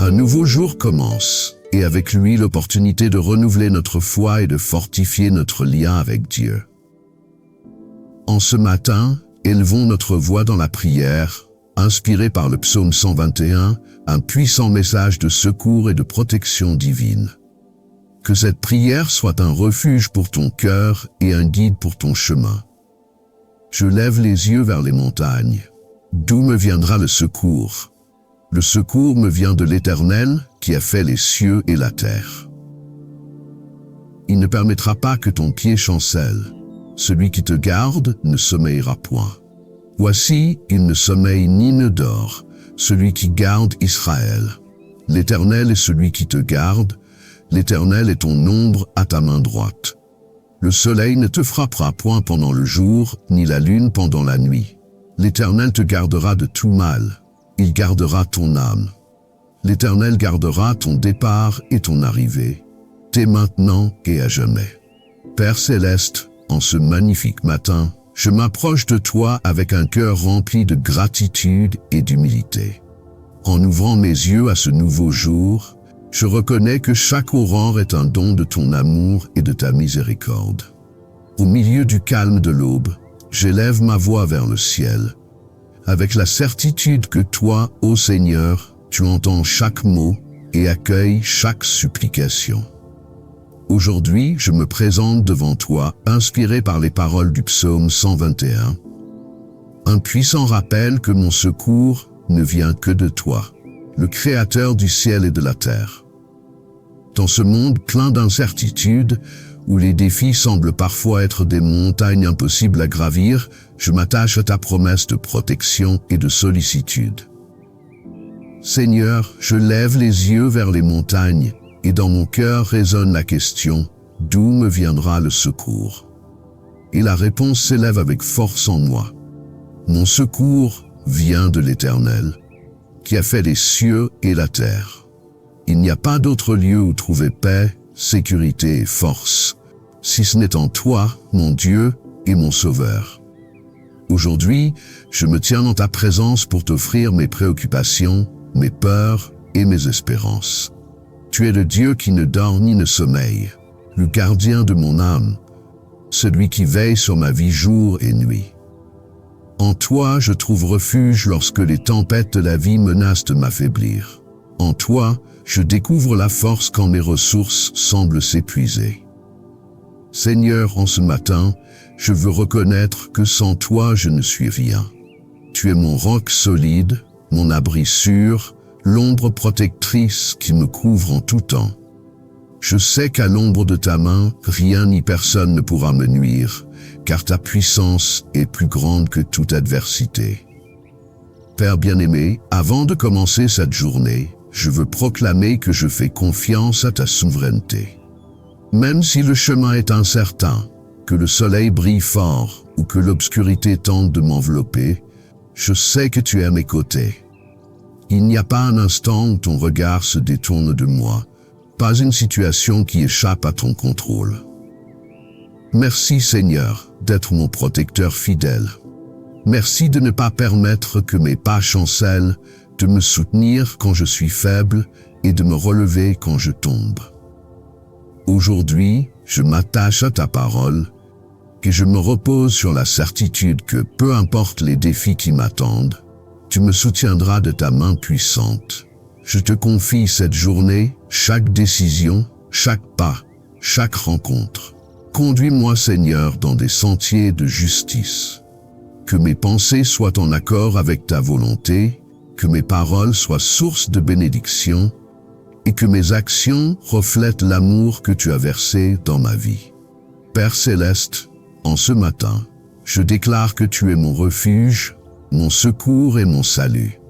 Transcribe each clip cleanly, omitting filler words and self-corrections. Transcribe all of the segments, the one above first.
Un nouveau jour commence, et avec lui l'opportunité de renouveler notre foi et de fortifier notre lien avec Dieu. En ce matin, élevons notre voix dans la prière, inspirée par le psaume 121, un puissant message de secours et de protection divine. Que cette prière soit un refuge pour ton cœur et un guide pour ton chemin. Je lève les yeux vers les montagnes. D'où me viendra le secours? Le secours me vient de l'Éternel qui a fait les cieux et la terre. Il ne permettra pas que ton pied chancelle. Celui qui te garde ne sommeillera point. Voici, il ne sommeille ni ne dort, celui qui garde Israël. L'Éternel est celui qui te garde, l'Éternel est ton ombre à ta main droite. Le soleil ne te frappera point pendant le jour, ni la lune pendant la nuit. L'Éternel te gardera de tout mal. Il gardera ton âme. L'Éternel gardera ton départ et ton arrivée, dès maintenant et à jamais. Père céleste, en ce magnifique matin, je m'approche de toi avec un cœur rempli de gratitude et d'humilité. En ouvrant mes yeux à ce nouveau jour, je reconnais que chaque aurore est un don de ton amour et de ta miséricorde. Au milieu du calme de l'aube, j'élève ma voix vers le ciel, avec la certitude que toi, ô Seigneur, tu entends chaque mot et accueilles chaque supplication. Aujourd'hui, je me présente devant toi, inspiré par les paroles du psaume 121. Un puissant rappel que mon secours ne vient que de toi, le Créateur du ciel et de la terre. Dans ce monde plein d'incertitudes, où les défis semblent parfois être des montagnes impossibles à gravir, je m'attache à ta promesse de protection et de sollicitude. Seigneur, je lève les yeux vers les montagnes, et dans mon cœur résonne la question, d'où me viendra le secours? Et la réponse s'élève avec force en moi. Mon secours vient de l'Éternel, qui a fait les cieux et la terre. Il n'y a pas d'autre lieu où trouver paix, sécurité et force, si ce n'est en toi, mon Dieu et mon Sauveur. Aujourd'hui, je me tiens dans ta présence pour t'offrir mes préoccupations, mes peurs et mes espérances. Tu es le Dieu qui ne dort ni ne sommeille, le gardien de mon âme, celui qui veille sur ma vie jour et nuit. En toi, je trouve refuge lorsque les tempêtes de la vie menacent de m'affaiblir. En toi, je découvre la force quand mes ressources semblent s'épuiser. Seigneur, en ce matin, je veux reconnaître que sans toi, je ne suis rien. Tu es mon roc solide, mon abri sûr, l'ombre protectrice qui me couvre en tout temps. Je sais qu'à l'ombre de ta main, rien ni personne ne pourra me nuire, car ta puissance est plus grande que toute adversité. Père bien-aimé, avant de commencer cette journée, je veux proclamer que je fais confiance à ta souveraineté. Même si le chemin est incertain, que le soleil brille fort ou que l'obscurité tente de m'envelopper, je sais que tu es à mes côtés. Il n'y a pas un instant où ton regard se détourne de moi, pas une situation qui échappe à ton contrôle. Merci Seigneur d'être mon protecteur fidèle. Merci de ne pas permettre que mes pas chancellent, de me soutenir quand je suis faible et de me relever quand je tombe. Aujourd'hui, je m'attache à ta parole et je me repose sur la certitude que peu importe les défis qui m'attendent, tu me soutiendras de ta main puissante. Je te confie cette journée, chaque décision, chaque pas, chaque rencontre. Conduis-moi Seigneur dans des sentiers de justice. Que mes pensées soient en accord avec ta volonté, que mes paroles soient source de bénédiction et que mes actions reflètent l'amour que tu as versé dans ma vie. Père céleste, en ce matin, je déclare que tu es mon refuge, mon secours et mon salut.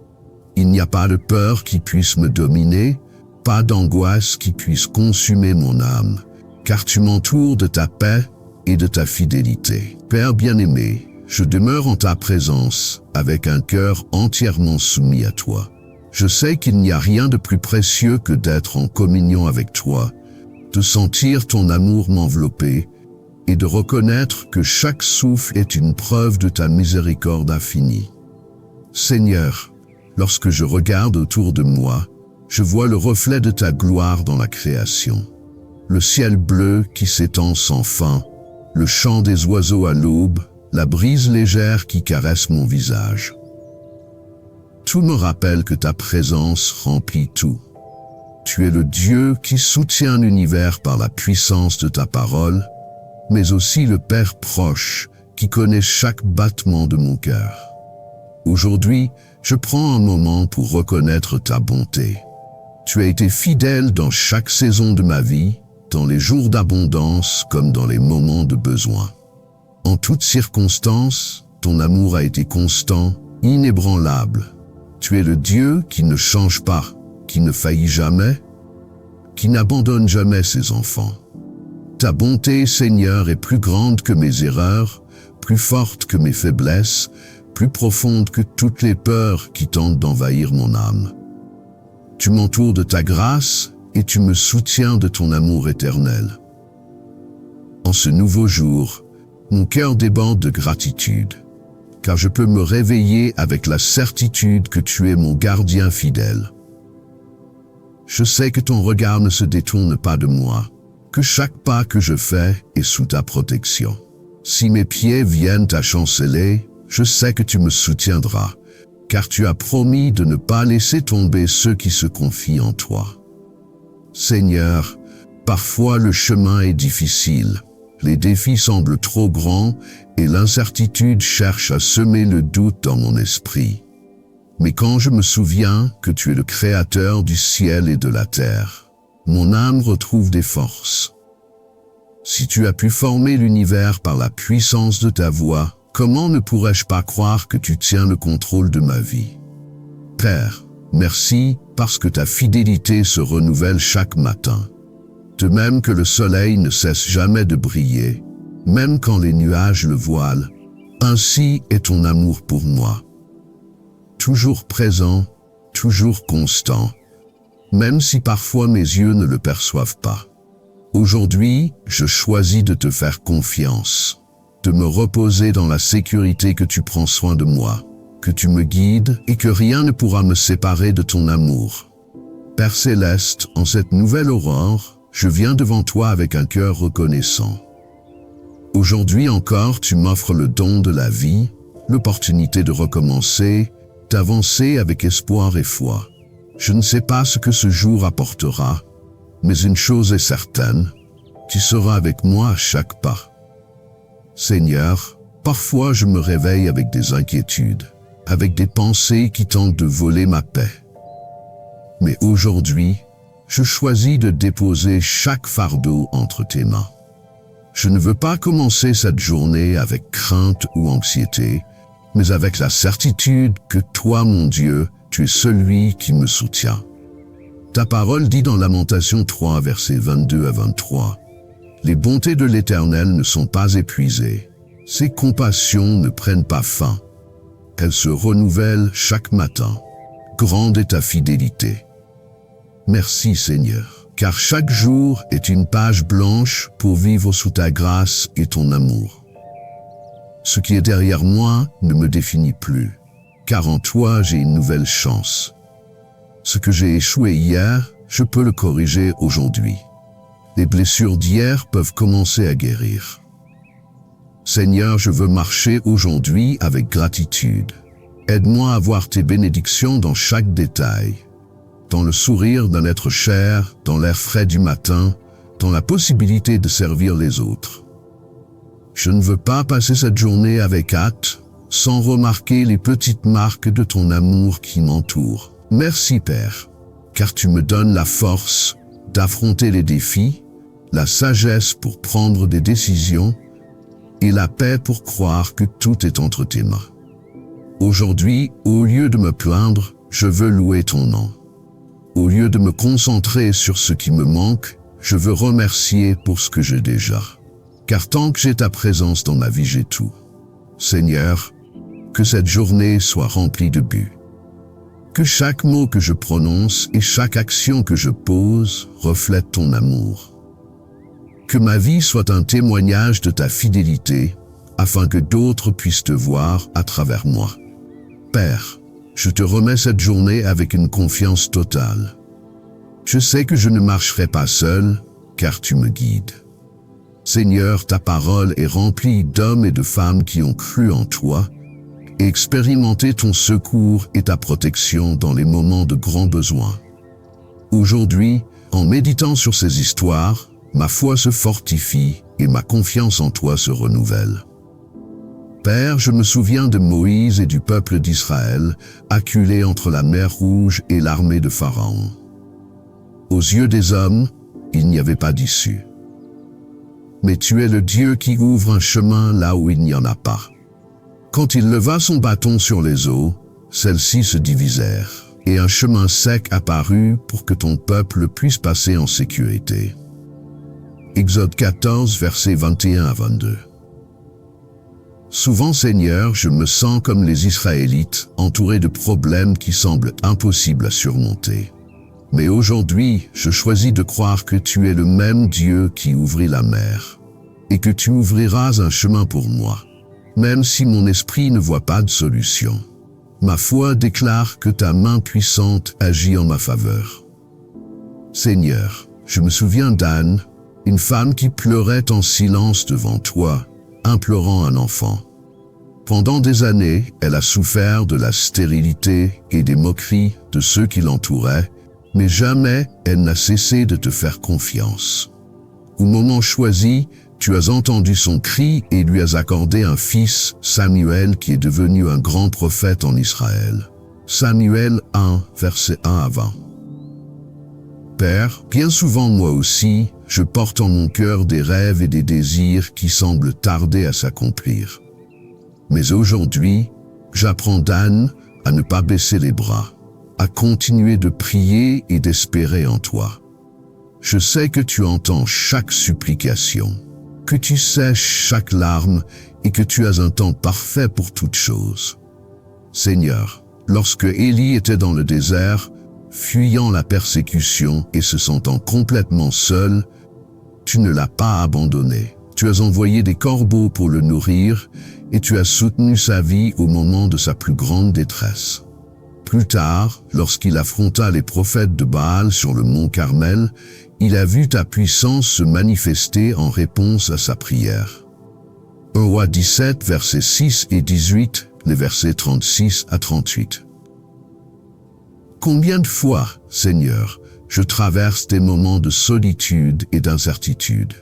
Il n'y a pas de peur qui puisse me dominer, pas d'angoisse qui puisse consumer mon âme, car tu m'entoures de ta paix et de ta fidélité. Père bien-aimé, je demeure en ta présence avec un cœur entièrement soumis à toi. Je sais qu'il n'y a rien de plus précieux que d'être en communion avec toi, de sentir ton amour m'envelopper et de reconnaître que chaque souffle est une preuve de ta miséricorde infinie. Seigneur, lorsque je regarde autour de moi, Je vois le reflet de ta gloire dans la création. Le ciel bleu qui s'étend sans fin, le chant des oiseaux à l'aube, la brise légère qui caresse mon visage. Tout me rappelle que ta présence remplit tout. Tu es le Dieu qui soutient l'univers par la puissance de ta parole, mais aussi le Père proche qui connaît chaque battement de mon cœur. Aujourd'hui, je prends un moment pour reconnaître ta bonté. Tu as été fidèle dans chaque saison de ma vie, dans les jours d'abondance comme dans les moments de besoin. En toutes circonstances, ton amour a été constant, inébranlable. Tu es le Dieu qui ne change pas, qui ne faillit jamais, qui n'abandonne jamais ses enfants. Ta bonté, Seigneur, est plus grande que mes erreurs, plus forte que mes faiblesses, plus profonde que toutes les peurs qui tentent d'envahir mon âme. Tu m'entoures de ta grâce et tu me soutiens de ton amour éternel. En ce nouveau jour, mon cœur déborde de gratitude, car je peux me réveiller avec la certitude que tu es mon gardien fidèle. Je sais que ton regard ne se détourne pas de moi, que chaque pas que je fais est sous ta protection. Si mes pieds viennent à chanceler, je sais que tu me soutiendras, car tu as promis de ne pas laisser tomber ceux qui se confient en toi. Seigneur, parfois le chemin est difficile, les défis semblent trop grands et l'incertitude cherche à semer le doute dans mon esprit. Mais quand je me souviens que tu es le Créateur du ciel et de la terre, mon âme retrouve des forces. Si tu as pu former l'univers par la puissance de ta voix, comment ne pourrais-je pas croire que tu tiens le contrôle de ma vie? Père, merci parce que ta fidélité se renouvelle chaque matin. De même que le soleil ne cesse jamais de briller, même quand les nuages le voilent, ainsi est ton amour pour moi. Toujours présent, toujours constant, même si parfois mes yeux ne le perçoivent pas. Aujourd'hui, je choisis de te faire confiance, de me reposer dans la sécurité que tu prends soin de moi, que tu me guides et que rien ne pourra me séparer de ton amour. Père céleste, en cette nouvelle aurore, je viens devant toi avec un cœur reconnaissant. Aujourd'hui encore, tu m'offres le don de la vie, l'opportunité de recommencer, d'avancer avec espoir et foi. Je ne sais pas ce que ce jour apportera, mais une chose est certaine, tu seras avec moi à chaque pas. Seigneur, parfois je me réveille avec des inquiétudes, avec des pensées qui tentent de voler ma paix. Mais aujourd'hui, je choisis de déposer chaque fardeau entre tes mains. Je ne veux pas commencer cette journée avec crainte ou anxiété, mais avec la certitude que toi, mon Dieu, tu es celui qui me soutient. Ta parole dit dans Lamentation 3, versets 22 à 23, « Les bontés de l'Éternel ne sont pas épuisées, ses compassions ne prennent pas fin. Elles se renouvellent chaque matin. Grande est ta fidélité. » Merci Seigneur, car chaque jour est une page blanche pour vivre sous ta grâce et ton amour. Ce qui est derrière moi ne me définit plus, car en toi j'ai une nouvelle chance. Ce que j'ai échoué hier, je peux le corriger aujourd'hui. Les blessures d'hier peuvent commencer à guérir. Seigneur, je veux marcher aujourd'hui avec gratitude. Aide-moi à voir tes bénédictions dans chaque détail, dans le sourire d'un être cher, dans l'air frais du matin, dans la possibilité de servir les autres. Je ne veux pas passer cette journée avec hâte, sans remarquer les petites marques de ton amour qui m'entourent. Merci Père, car tu me donnes la force d'affronter les défis, la sagesse pour prendre des décisions et la paix pour croire que tout est entre tes mains. Aujourd'hui, au lieu de me plaindre, je veux louer ton nom. Au lieu de me concentrer sur ce qui me manque, je veux remercier pour ce que j'ai déjà. Car tant que j'ai ta présence dans ma vie, j'ai tout. Seigneur, que cette journée soit remplie de buts. Que chaque mot que je prononce et chaque action que je pose reflète ton amour. Que ma vie soit un témoignage de ta fidélité, afin que d'autres puissent te voir à travers moi. Père, je te remets cette journée avec une confiance totale. Je sais que je ne marcherai pas seul, car tu me guides. Seigneur, ta parole est remplie d'hommes et de femmes qui ont cru en toi et expérimenté ton secours et ta protection dans les moments de grand besoin. Aujourd'hui, en méditant sur ces histoires, ma foi se fortifie et ma confiance en toi se renouvelle. Père, je me souviens de Moïse et du peuple d'Israël, acculés entre la mer Rouge et l'armée de Pharaon. Aux yeux des hommes, il n'y avait pas d'issue. Mais tu es le Dieu qui ouvre un chemin là où il n'y en a pas. Quand il leva son bâton sur les eaux, celles-ci se divisèrent, et un chemin sec apparut pour que ton peuple puisse passer en sécurité. Exode 14, versets 21 à 22. Souvent, Seigneur, je me sens comme les Israélites, entouré de problèmes qui semblent impossibles à surmonter. Mais aujourd'hui, je choisis de croire que tu es le même Dieu qui ouvrit la mer, et que tu ouvriras un chemin pour moi, même si mon esprit ne voit pas de solution. Ma foi déclare que ta main puissante agit en ma faveur. Seigneur, je me souviens d'Anne, une femme qui pleurait en silence devant toi, implorant un enfant. Pendant des années, elle a souffert de la stérilité et des moqueries de ceux qui l'entouraient, mais jamais elle n'a cessé de te faire confiance. Au moment choisi, tu as entendu son cri et lui as accordé un fils, Samuel, qui est devenu un grand prophète en Israël. Samuel 1, verset 1 à 20. Père, bien souvent moi aussi, je porte en mon cœur des rêves et des désirs qui semblent tarder à s'accomplir. Mais aujourd'hui, j'apprends d'Anne à ne pas baisser les bras, à continuer de prier et d'espérer en toi. Je sais que tu entends chaque supplication, que tu sèches chaque larme et que tu as un temps parfait pour toutes choses. Seigneur, lorsque Élie était dans le désert, fuyant la persécution et se sentant complètement seul, tu ne l'as pas abandonné. Tu as envoyé des corbeaux pour le nourrir et tu as soutenu sa vie au moment de sa plus grande détresse. Plus tard, lorsqu'il affronta les prophètes de Baal sur le mont Carmel, il a vu ta puissance se manifester en réponse à sa prière. 1 Rois 17, versets 6 et 18, les versets 36 à 38. Combien de fois, Seigneur, je traverse des moments de solitude et d'incertitude.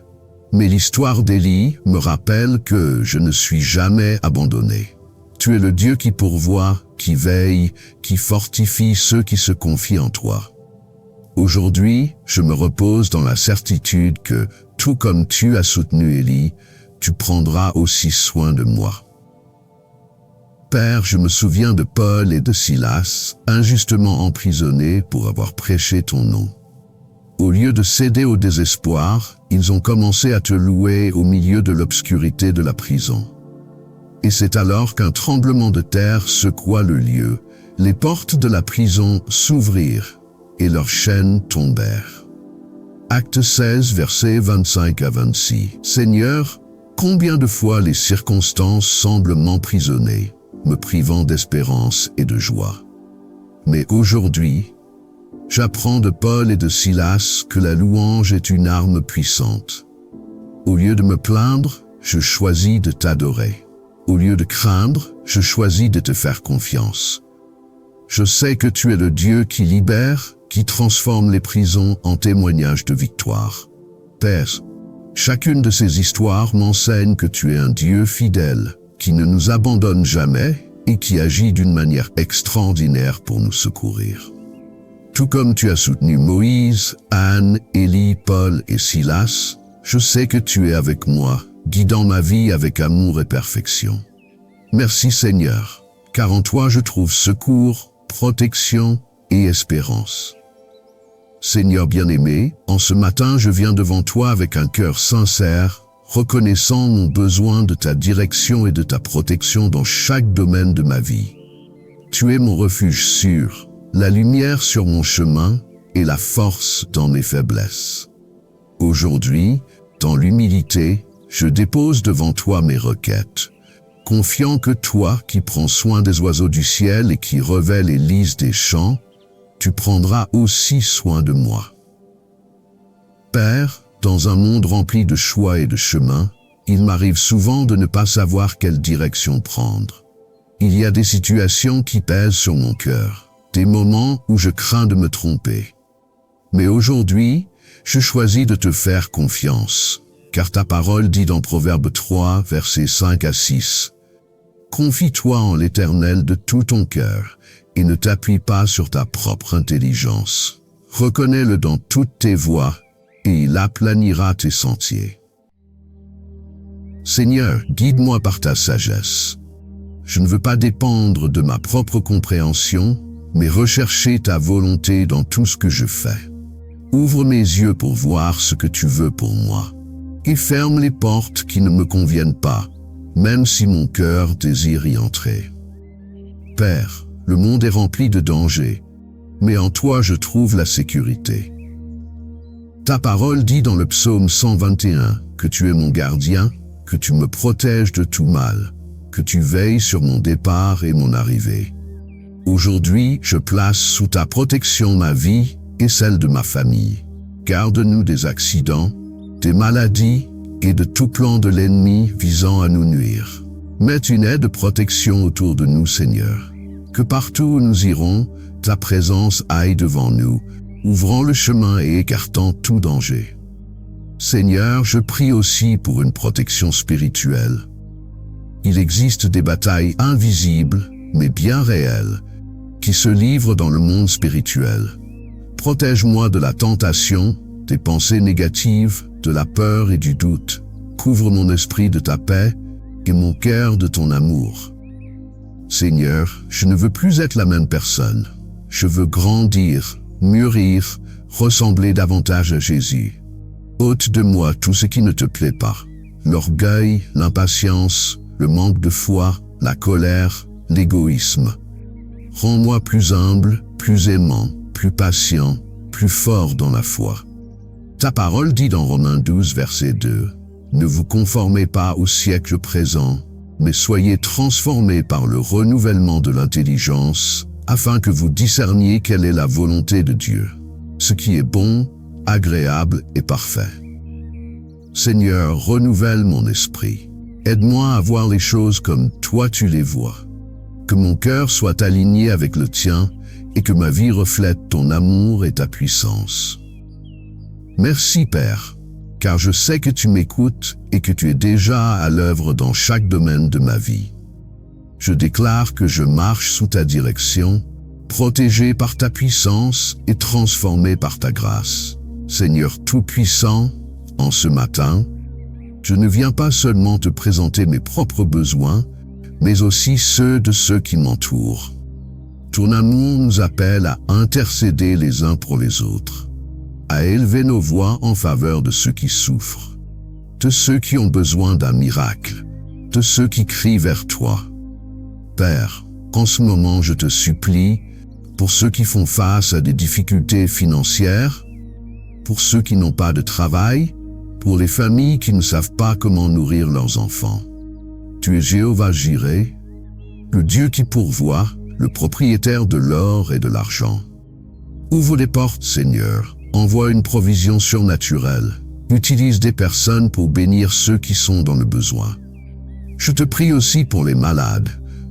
Mais l'histoire d'Élie me rappelle que je ne suis jamais abandonné. Tu es le Dieu qui pourvoit, qui veille, qui fortifie ceux qui se confient en toi. Aujourd'hui, je me repose dans la certitude que, tout comme tu as soutenu Élie, tu prendras aussi soin de moi. Père, je me souviens de Paul et de Silas, injustement emprisonnés pour avoir prêché ton nom. Au lieu de céder au désespoir, ils ont commencé à te louer au milieu de l'obscurité de la prison. Et c'est alors qu'un tremblement de terre secoua le lieu, les portes de la prison s'ouvrirent et leurs chaînes tombèrent. Acte 16, versets 25 à 26. Seigneur, combien de fois les circonstances semblent m'emprisonner, me privant d'espérance et de joie. Mais aujourd'hui, j'apprends de Paul et de Silas que la louange est une arme puissante. Au lieu de me plaindre, je choisis de t'adorer. Au lieu de craindre, je choisis de te faire confiance. Je sais que tu es le Dieu qui libère, qui transforme les prisons en témoignages de victoire. Père, chacune de ces histoires m'enseigne que tu es un Dieu fidèle, qui ne nous abandonne jamais et qui agit d'une manière extraordinaire pour nous secourir. Tout comme tu as soutenu Moïse, Anne, Élie, Paul et Silas, je sais que tu es avec moi, guidant ma vie avec amour et perfection. Merci Seigneur, car en toi je trouve secours, protection et espérance. Seigneur bien-aimé, en ce matin je viens devant toi avec un cœur sincère, reconnaissant mon besoin de ta direction et de ta protection dans chaque domaine de ma vie. Tu es mon refuge sûr, la lumière sur mon chemin et la force dans mes faiblesses. Aujourd'hui, dans l'humilité, je dépose devant toi mes requêtes, confiant que toi qui prends soin des oiseaux du ciel et qui revêts les lys des champs, tu prendras aussi soin de moi. Père, dans un monde rempli de choix et de chemins, il m'arrive souvent de ne pas savoir quelle direction prendre. Il y a des situations qui pèsent sur mon cœur, des moments où je crains de me tromper. Mais aujourd'hui, je choisis de te faire confiance, car ta parole dit dans Proverbe 3, versets 5 à 6. Confie-toi en l'Éternel de tout ton cœur, et ne t'appuie pas sur ta propre intelligence. Reconnais-le dans toutes tes voies, et il aplanira tes sentiers. Seigneur, guide-moi par ta sagesse. Je ne veux pas dépendre de ma propre compréhension, mais rechercher ta volonté dans tout ce que je fais. Ouvre mes yeux pour voir ce que tu veux pour moi, et ferme les portes qui ne me conviennent pas, même si mon cœur désire y entrer. Père, le monde est rempli de dangers, mais en toi je trouve la sécurité. Ta parole dit dans le psaume 121 que tu es mon gardien, que tu me protèges de tout mal, que tu veilles sur mon départ et mon arrivée. Aujourd'hui, je place sous ta protection ma vie et celle de ma famille. Garde-nous des accidents, des maladies et de tout plan de l'ennemi visant à nous nuire. Mets une aide de protection autour de nous, Seigneur. Que partout où nous irons, ta présence aille devant nous, ouvrant le chemin et écartant tout danger. Seigneur, je prie aussi pour une protection spirituelle. Il existe des batailles invisibles, mais bien réelles, qui se livrent dans le monde spirituel. Protège-moi de la tentation, des pensées négatives, de la peur et du doute. Couvre mon esprit de ta paix et mon cœur de ton amour. Seigneur, je ne veux plus être la même personne. Je veux grandir, mûrir, ressembler davantage à Jésus. Ôte de moi tout ce qui ne te plaît pas. L'orgueil, l'impatience, le manque de foi, la colère, l'égoïsme. Rends-moi plus humble, plus aimant, plus patient, plus fort dans la foi. Ta parole dit dans Romains 12, verset 2, « Ne vous conformez pas au siècle présent, mais soyez transformés par le renouvellement de l'intelligence, afin que vous discerniez quelle est la volonté de Dieu, ce qui est bon, agréable et parfait. » Seigneur, renouvelle mon esprit. Aide-moi à voir les choses comme toi tu les vois. Que mon cœur soit aligné avec le tien et que ma vie reflète ton amour et ta puissance. Merci Père, car je sais que tu m'écoutes et que tu es déjà à l'œuvre dans chaque domaine de ma vie. Je déclare que je marche sous ta direction, protégé par ta puissance et transformé par ta grâce. Seigneur Tout-Puissant, en ce matin, je ne viens pas seulement te présenter mes propres besoins, mais aussi ceux de ceux qui m'entourent. Ton amour nous appelle à intercéder les uns pour les autres, à élever nos voix en faveur de ceux qui souffrent, de ceux qui ont besoin d'un miracle, de ceux qui crient vers toi. Père, en ce moment je te supplie, pour ceux qui font face à des difficultés financières, pour ceux qui n'ont pas de travail, pour les familles qui ne savent pas comment nourrir leurs enfants. Tu es Jéhovah Jireh, le Dieu qui pourvoit, le propriétaire de l'or et de l'argent. Ouvre les portes, Seigneur, envoie une provision surnaturelle, utilise des personnes pour bénir ceux qui sont dans le besoin. Je te prie aussi pour les malades,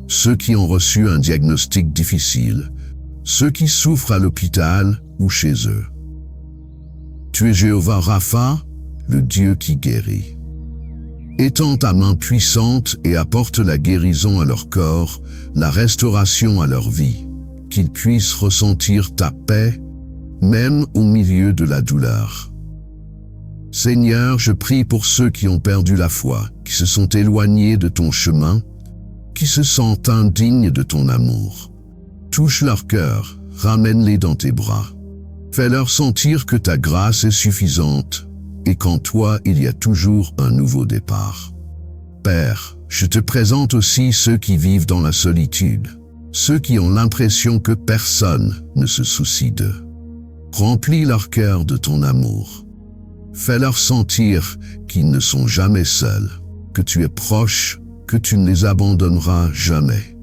ceux qui ont reçu un diagnostic difficile, ceux qui souffrent à l'hôpital ou chez eux. Tu es Jéhovah Rapha, le Dieu qui guérit. Étends ta main puissante et apporte la guérison à leur corps, la restauration à leur vie, qu'ils puissent ressentir ta paix, même au milieu de la douleur. Seigneur, je prie pour ceux qui ont perdu la foi, qui se sont éloignés de ton chemin, qui se sentent indignes de ton amour. Touche leur cœur, ramène-les dans tes bras. Fais-leur sentir que ta grâce est suffisante et qu'en toi il y a toujours un nouveau départ. Père, je te présente aussi ceux qui vivent dans la solitude, ceux qui ont l'impression que personne ne se soucie d'eux. Remplis leur cœur de ton amour. Fais-leur sentir qu'ils ne sont jamais seuls, que tu es proche, que tu ne les abandonneras jamais.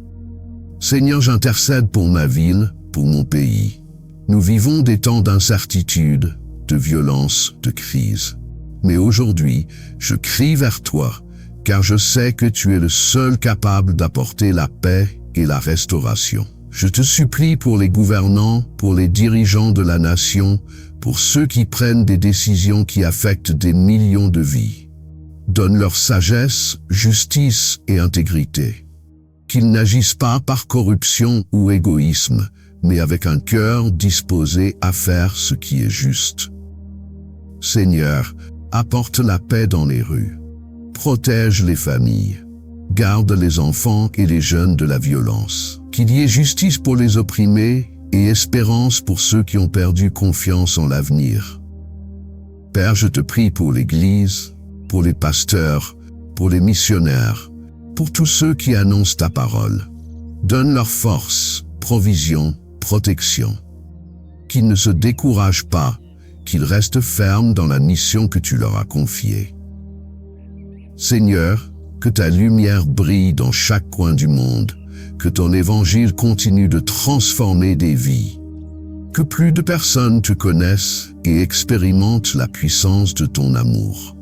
Seigneur, j'intercède pour ma ville, pour mon pays. Nous vivons des temps d'incertitude, de violence, de crise. Mais aujourd'hui, je crie vers toi, car je sais que tu es le seul capable d'apporter la paix et la restauration. Je te supplie pour les gouvernants, pour les dirigeants de la nation, pour ceux qui prennent des décisions qui affectent des millions de vies. Donne leur sagesse, justice et intégrité. Qu'ils n'agissent pas par corruption ou égoïsme, mais avec un cœur disposé à faire ce qui est juste. Seigneur, apporte la paix dans les rues. Protège les familles. Garde les enfants et les jeunes de la violence. Qu'il y ait justice pour les opprimés et espérance pour ceux qui ont perdu confiance en l'avenir. Père, je te prie pour l'Église, pour les pasteurs, pour les missionnaires, pour tous ceux qui annoncent ta parole. Donne leur force, provision, protection. Qu'ils ne se découragent pas, qu'ils restent fermes dans la mission que tu leur as confiée. Seigneur, que ta lumière brille dans chaque coin du monde, que ton évangile continue de transformer des vies. Que plus de personnes te connaissent et expérimentent la puissance de ton amour.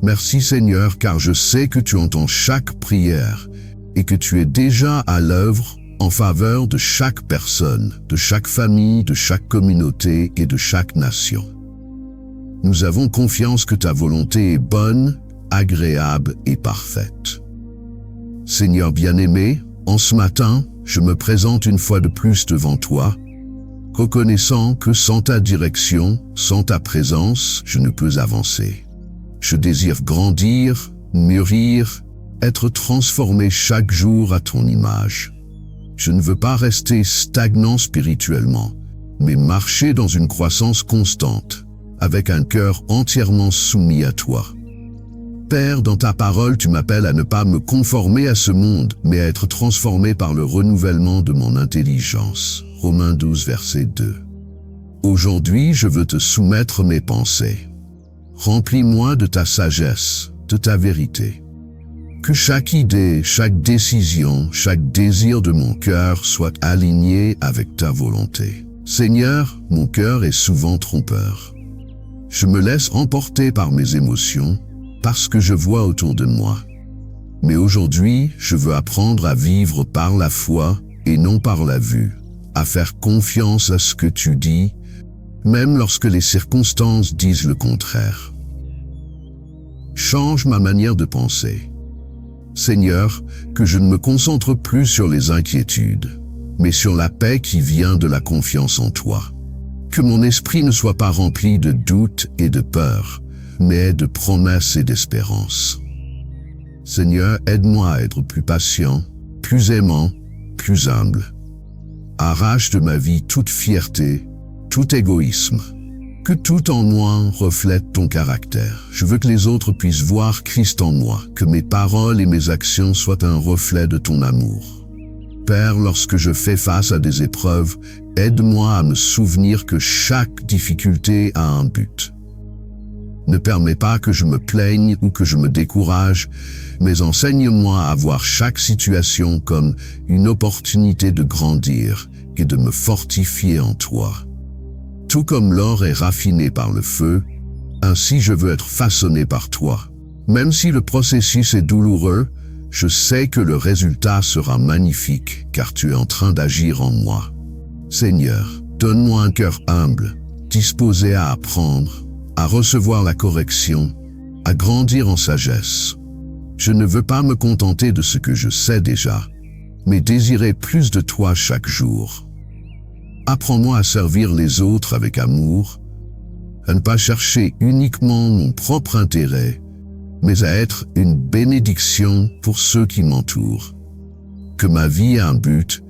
Merci Seigneur, car je sais que tu entends chaque prière et que tu es déjà à l'œuvre en faveur de chaque personne, de chaque famille, de chaque communauté et de chaque nation. Nous avons confiance que ta volonté est bonne, agréable et parfaite. Seigneur bien-aimé, en ce matin, je me présente une fois de plus devant toi, reconnaissant que sans ta direction, sans ta présence, je ne peux avancer. Je désire grandir, mûrir, être transformé chaque jour à ton image. Je ne veux pas rester stagnant spirituellement, mais marcher dans une croissance constante, avec un cœur entièrement soumis à toi. Père, dans ta parole, tu m'appelles à ne pas me conformer à ce monde, mais à être transformé par le renouvellement de mon intelligence. Romains 12, verset 2. Aujourd'hui, je veux te soumettre mes pensées. Remplis-moi de ta sagesse, de ta vérité. Que chaque idée, chaque décision, chaque désir de mon cœur soit aligné avec ta volonté. Seigneur, mon cœur est souvent trompeur. Je me laisse emporter par mes émotions, parce que je vois autour de moi. Mais aujourd'hui, je veux apprendre à vivre par la foi et non par la vue, à faire confiance à ce que tu dis, même lorsque les circonstances disent le contraire. Change ma manière de penser. Seigneur, que je ne me concentre plus sur les inquiétudes, mais sur la paix qui vient de la confiance en toi. Que mon esprit ne soit pas rempli de doutes et de peur, mais de promesses et d'espérance. Seigneur, aide-moi à être plus patient, plus aimant, plus humble. Arrache de ma vie toute fierté, tout égoïsme. Que tout en moi reflète ton caractère. Je veux que les autres puissent voir Christ en moi, que mes paroles et mes actions soient un reflet de ton amour. Père, lorsque je fais face à des épreuves, aide-moi à me souvenir que chaque difficulté a un but. Ne permets pas que je me plaigne ou que je me décourage, mais enseigne-moi à voir chaque situation comme une opportunité de grandir et de me fortifier en toi. Tout comme l'or est raffiné par le feu, ainsi je veux être façonné par toi. Même si le processus est douloureux, je sais que le résultat sera magnifique, car tu es en train d'agir en moi. Seigneur, donne-moi un cœur humble, disposé à apprendre, à recevoir la correction, à grandir en sagesse. Je ne veux pas me contenter de ce que je sais déjà, mais désirer plus de toi chaque jour. Apprends-moi à servir les autres avec amour, à ne pas chercher uniquement mon propre intérêt, mais à être une bénédiction pour ceux qui m'entourent. Que ma vie ait un but,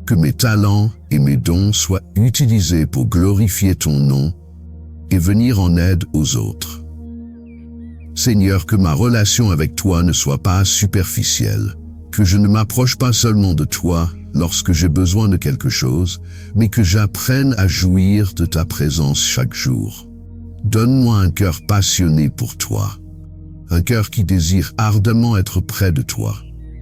que mes talents et mes dons soient utilisés pour glorifier ton nom et venir en aide aux autres. Seigneur, que ma relation avec toi ne soit pas superficielle, que je ne m'approche pas seulement de toi lorsque j'ai besoin de quelque chose, mais que j'apprenne à jouir de ta présence chaque jour. Donne-moi un cœur passionné pour toi, un cœur qui désire ardemment être près de toi,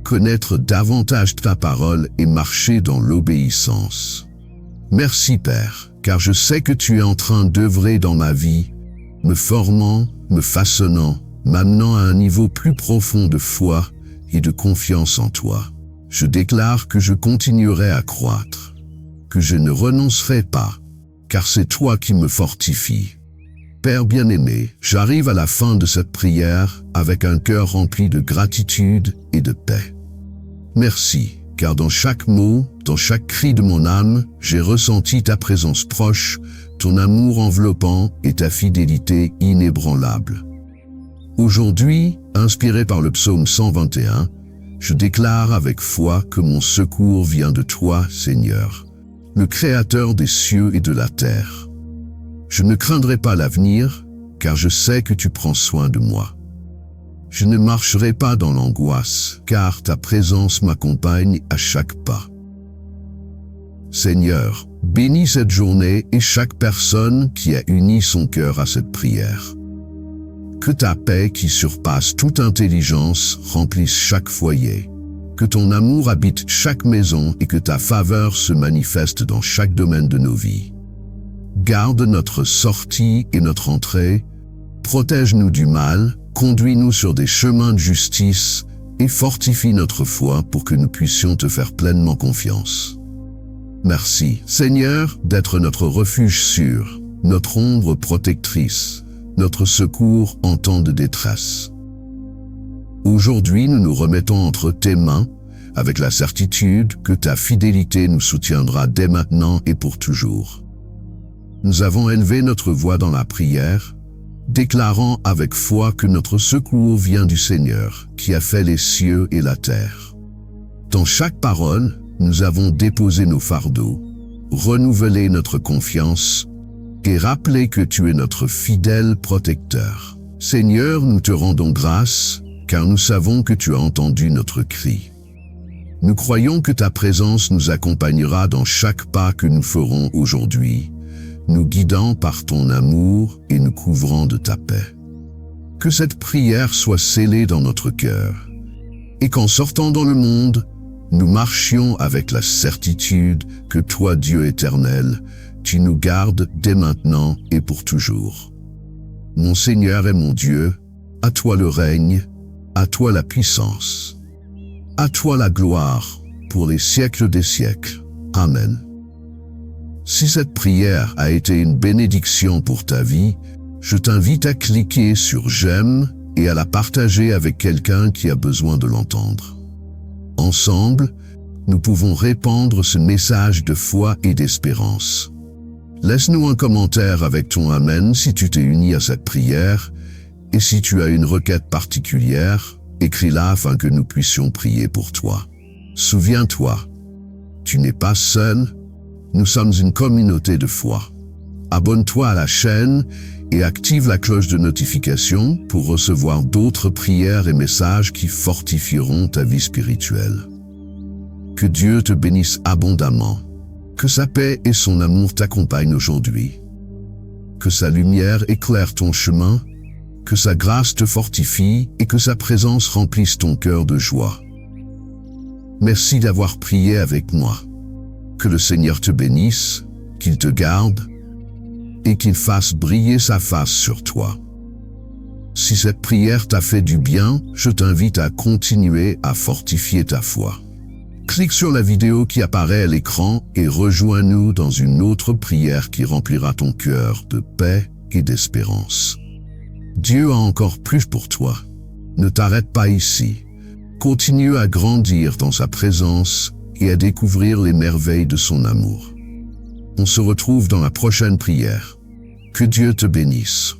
connaître davantage ta parole et marcher dans l'obéissance. Merci Père, car je sais que tu es en train d'œuvrer dans ma vie, me formant, me façonnant, m'amenant à un niveau plus profond de foi et de confiance en toi. Je déclare que je continuerai à croître, que je ne renoncerai pas, car c'est toi qui me fortifies. Père bien-aimé, j'arrive à la fin de cette prière avec un cœur rempli de gratitude et de paix. Merci, car dans chaque mot, dans chaque cri de mon âme, j'ai ressenti ta présence proche, ton amour enveloppant et ta fidélité inébranlable. Aujourd'hui, inspiré par le psaume 121, je déclare avec foi que mon secours vient de toi, Seigneur, le Créateur des cieux et de la terre. Je ne craindrai pas l'avenir, car je sais que tu prends soin de moi. Je ne marcherai pas dans l'angoisse, car ta présence m'accompagne à chaque pas. Seigneur, bénis cette journée et chaque personne qui a uni son cœur à cette prière. Que ta paix qui surpasse toute intelligence remplisse chaque foyer. Que ton amour habite chaque maison et que ta faveur se manifeste dans chaque domaine de nos vies. Garde notre sortie et notre entrée, protège-nous du mal, conduis-nous sur des chemins de justice et fortifie notre foi pour que nous puissions te faire pleinement confiance. Merci, Seigneur, d'être notre refuge sûr, notre ombre protectrice, notre secours en temps de détresse. Aujourd'hui, nous nous remettons entre tes mains, avec la certitude que ta fidélité nous soutiendra dès maintenant et pour toujours. Nous avons élevé notre voix dans la prière, déclarant avec foi que notre secours vient du Seigneur, qui a fait les cieux et la terre. Dans chaque parole, nous avons déposé nos fardeaux, renouvelé notre confiance et rappelé que tu es notre fidèle protecteur. Seigneur, nous te rendons grâce, car nous savons que tu as entendu notre cri. Nous croyons que ta présence nous accompagnera dans chaque pas que nous ferons aujourd'hui, nous guidant par ton amour et nous couvrant de ta paix. Que cette prière soit scellée dans notre cœur, et qu'en sortant dans le monde, nous marchions avec la certitude que toi, Dieu éternel, tu nous gardes dès maintenant et pour toujours. Mon Seigneur et mon Dieu, à toi le règne, à toi la puissance, à toi la gloire, pour les siècles des siècles. Amen. Si cette prière a été une bénédiction pour ta vie, je t'invite à cliquer sur « J'aime » et à la partager avec quelqu'un qui a besoin de l'entendre. Ensemble, nous pouvons répandre ce message de foi et d'espérance. Laisse-nous un commentaire avec ton Amen si tu t'es uni à cette prière, et si tu as une requête particulière, écris-la afin que nous puissions prier pour toi. Souviens-toi, tu n'es pas seul, nous sommes une communauté de foi. Abonne-toi à la chaîne et active la cloche de notification pour recevoir d'autres prières et messages qui fortifieront ta vie spirituelle. Que Dieu te bénisse abondamment. Que sa paix et son amour t'accompagnent aujourd'hui. Que sa lumière éclaire ton chemin, que sa grâce te fortifie et que sa présence remplisse ton cœur de joie. Merci d'avoir prié avec moi. Que le Seigneur te bénisse, qu'il te garde et qu'il fasse briller sa face sur toi. Si cette prière t'a fait du bien, je t'invite à continuer à fortifier ta foi. Clique sur la vidéo qui apparaît à l'écran et rejoins-nous dans une autre prière qui remplira ton cœur de paix et d'espérance. Dieu a encore plus pour toi. Ne t'arrête pas ici. Continue à grandir dans sa présence et à découvrir les merveilles de son amour. On se retrouve dans la prochaine prière. Que Dieu te bénisse.